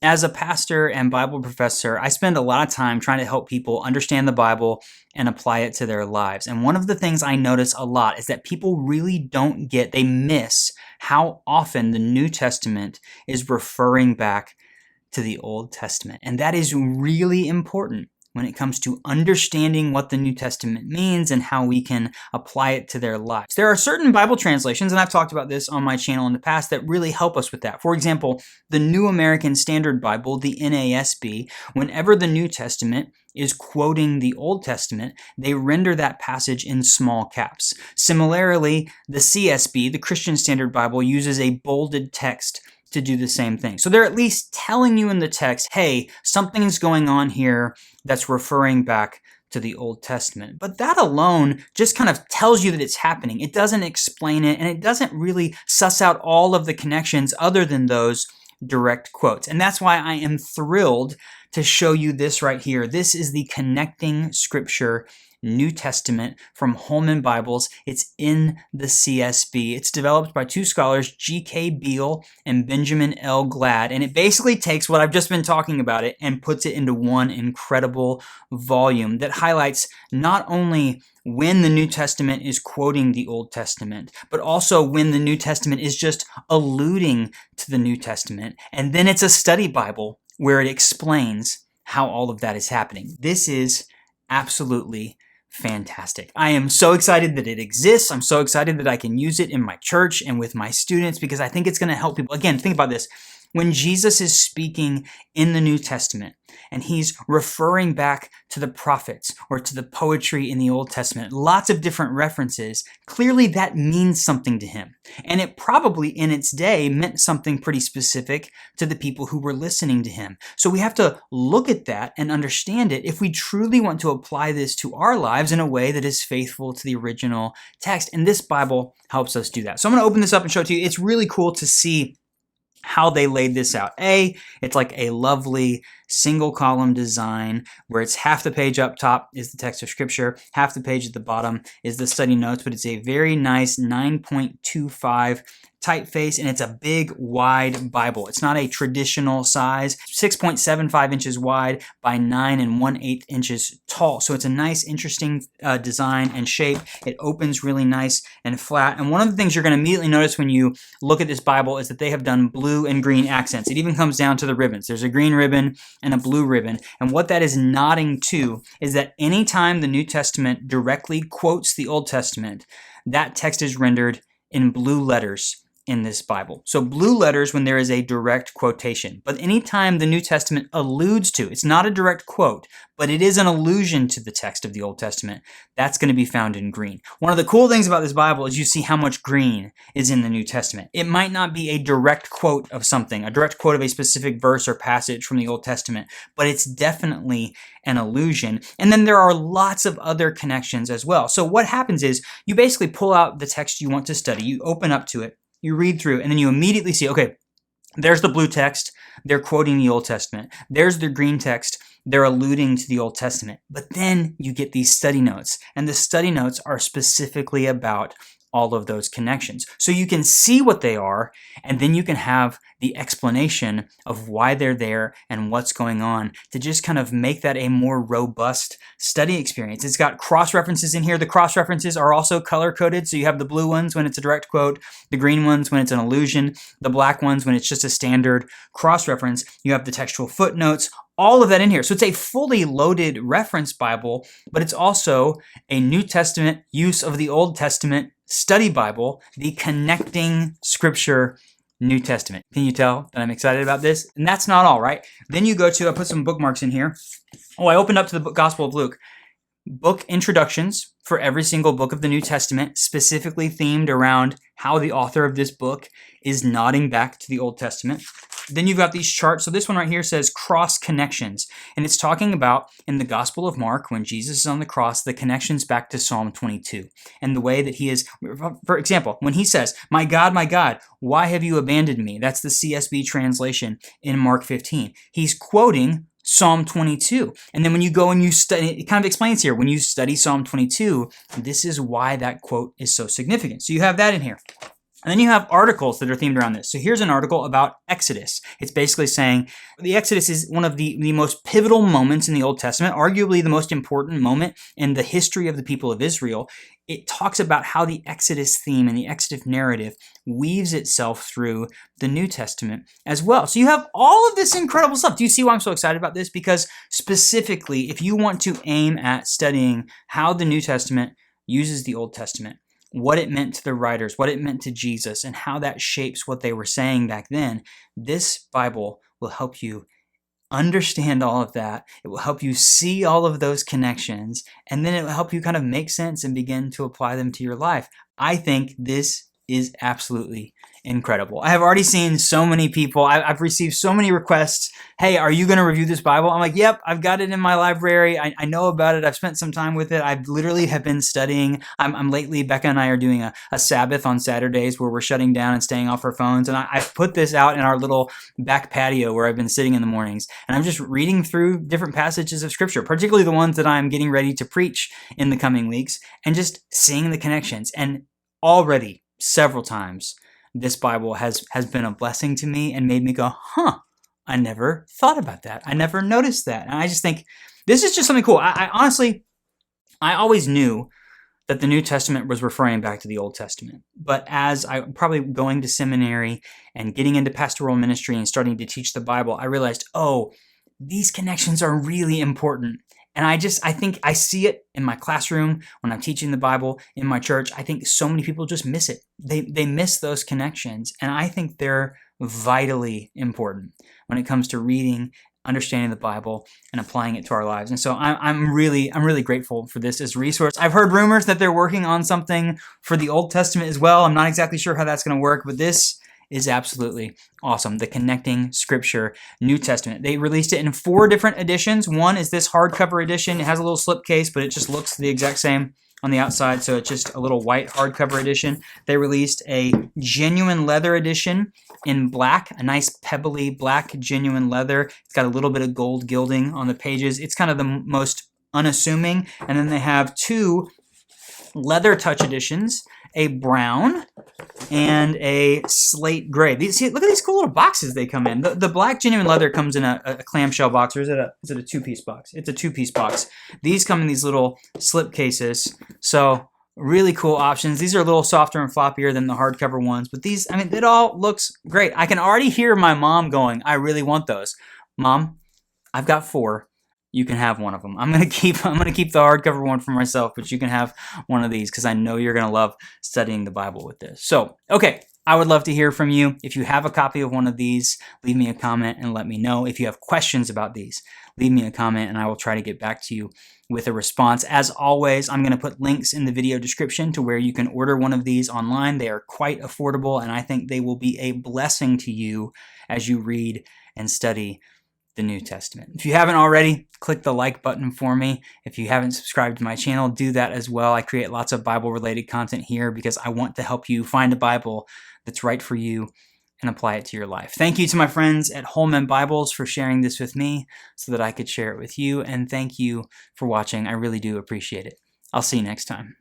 As a pastor and Bible professor, I spend a lot of time trying to help people understand the Bible and apply it to their lives. And one of the things I notice a lot is that people really they miss how often the New Testament is referring back to the Old Testament. And that is really important when it comes to understanding what the New Testament means and how we can apply it to their lives. There are certain Bible translations, and I've talked about this on my channel in the past, that really help us with that. For example, the New American Standard Bible, the NASB, whenever the New Testament is quoting the Old Testament, they render that passage in small caps. Similarly, the CSB, the Christian Standard Bible, uses a bolded text to do the same thing. So they're at least telling you in the text, hey, something's going on here that's referring back to the Old Testament. But that alone just kind of tells you that it's happening. It doesn't explain it, and it doesn't really suss out all of the connections other than those direct quotes. And that's why I am thrilled to show you this right here. This is the Connecting Scripture New Testament from Holman Bibles. It's in the CSB. It's developed by two scholars, G.K. Beale and Benjamin L. Glad, and it basically takes what I've just been talking about it and puts it into one incredible volume that highlights not only when the New Testament is quoting the Old Testament, but also when the New Testament is just alluding to the New Testament. And then it's a study Bible where it explains how all of that is happening. This is absolutely fantastic. I am so excited that it exists. I'm so excited that I can use it in my church and with my students because I think it's going to help people. Again, think about this. When Jesus is speaking in the New Testament and he's referring back to the prophets or to the poetry in the Old Testament, lots of different references, clearly that means something to him. And it probably in its day meant something pretty specific to the people who were listening to him. So we have to look at that and understand it if we truly want to apply this to our lives in a way that is faithful to the original text. And this Bible helps us do that. So I'm going to open this up and show it to you. It's really cool to see how they laid this out. It's like a lovely single column design where it's half the page up top is the text of scripture, half the page at the bottom is the study notes, but it's a very nice 9.25 typeface, and it's a big, wide Bible. It's not a traditional size, 6.75 inches wide by 9 1/8 inches tall. So it's a nice, interesting design and shape. It opens really nice and flat. And one of the things you're going to immediately notice when you look at this Bible is that they have done blue and green accents. It even comes down to the ribbons. There's a green ribbon and a blue ribbon. And what that is nodding to is that anytime the New Testament directly quotes the Old Testament, that text is rendered in blue letters in this Bible. So blue letters when there is a direct quotation. But anytime the New Testament alludes to, it's not a direct quote, but it is an allusion to the text of the Old Testament, that's going to be found in green. One of the cool things about this Bible is you see how much green is in the New Testament. It might not be a direct quote of something, a direct quote of a specific verse or passage from the Old Testament, but it's definitely an allusion. And then there are lots of other connections as well. So what happens is you basically pull out the text you want to study, you open up to it, you read through, and then you immediately see, okay, there's the blue text, they're quoting the Old Testament. There's the green text, they're alluding to the Old Testament. But then you get these study notes, and the study notes are specifically about all of those connections. So you can see what they are, and then you can have the explanation of why they're there and what's going on to just kind of make that a more robust study experience. It's got cross-references in here. The cross-references are also color-coded, so you have the blue ones when it's a direct quote, the green ones when it's an allusion, the black ones when it's just a standard cross-reference. You have the textual footnotes, all of that in here. So it's a fully loaded reference Bible, but it's also a New Testament use of the Old Testament study Bible, the Connecting Scripture New Testament. Can you tell that I'm excited about this? And that's not all, right? Then you go to, I put some bookmarks in here. I opened up to the Gospel of Luke. Book introductions for every single book of the New Testament, specifically themed around how the author of this book is nodding back to the Old Testament. Then you've got these charts. So this one right here says cross connections. And it's talking about in the Gospel of Mark, when Jesus is on the cross, the connections back to Psalm 22. And the way that he is, for example, when he says, my God, why have you abandoned me? That's the CSB translation in Mark 15. He's quoting Psalm 22. And then when you go and you study, it kind of explains here, when you study Psalm 22, this is why that quote is so significant. So you have that in here. And then you have articles that are themed around this. So here's an article about Exodus. It's basically saying the Exodus is one of the most pivotal moments in the Old Testament, arguably the most important moment in the history of the people of Israel. It talks about how the Exodus theme and the Exodus narrative weaves itself through the New Testament as well. So you have all of this incredible stuff. Do you see why I'm so excited about this? Because specifically, if you want to aim at studying how the New Testament uses the Old Testament, what it meant to the writers, what it meant to Jesus, and how that shapes what they were saying back then, this Bible will help you understand all of that. It will help you see all of those connections, and then it will help you kind of make sense and begin to apply them to your life. I think this is absolutely incredible. I have already seen so many people, I've received so many requests. Hey, are you going to review this Bible? I'm like, yep, I've got it in my library. I know about it. I've spent some time with it. I literally have been studying. I'm lately, Becca and I are doing a Sabbath on Saturdays where we're shutting down and staying off our phones. And I've put this out in our little back patio where I've been sitting in the mornings. And I'm just reading through different passages of Scripture, particularly the ones that I'm getting ready to preach in the coming weeks, and just seeing the connections. And already, several times, this Bible has been a blessing to me and made me go, I never thought about that. I never noticed that. And I just think this is just something cool. I honestly, I always knew that the New Testament was referring back to the Old Testament. But as I probably going to seminary and getting into pastoral ministry and starting to teach the Bible, I realized, these connections are really important. And I think I see it in my classroom when I'm teaching the Bible in my church. I think so many people just miss it. They miss those connections. And I think they're vitally important when it comes to reading, understanding the Bible, and applying it to our lives. And so I'm really grateful for this as a resource. I've heard rumors that they're working on something for the Old Testament as well. I'm not exactly sure how that's going to work, but this is absolutely awesome. The Connecting Scripture New Testament. They released it in 4 different editions. One is this hardcover edition. It has a little slipcase, but it just looks the exact same on the outside, so it's just a little white hardcover edition. They released a genuine leather edition in black, a nice pebbly black genuine leather. It's got a little bit of gold gilding on the pages. It's kind of the most unassuming. And then they have 2 leather touch editions, a brown and a slate gray. Look at these cool little boxes they come in. The black genuine leather comes in a clamshell box, or is it a 2-piece box? It's a 2-piece box. These come in these little slip cases. So really cool options. These are a little softer and floppier than the hardcover ones, but these, it all looks great. I can already hear my mom going, I really want those. Mom, I've got 4. You can have one of them. I'm gonna keep the hardcover one for myself, but you can have one of these because I know you're gonna love studying the Bible with this. So, okay, I would love to hear from you. If you have a copy of one of these, leave me a comment and let me know. If you have questions about these, leave me a comment and I will try to get back to you with a response. As always, I'm gonna put links in the video description to where you can order one of these online. They are quite affordable, and I think they will be a blessing to you as you read and study the New Testament. If you haven't already, click the like button for me. If you haven't subscribed to my channel, do that as well. I create lots of Bible-related content here because I want to help you find a Bible that's right for you and apply it to your life. Thank you to my friends at Holman Bibles for sharing this with me so that I could share it with you, and thank you for watching. I really do appreciate it. I'll see you next time.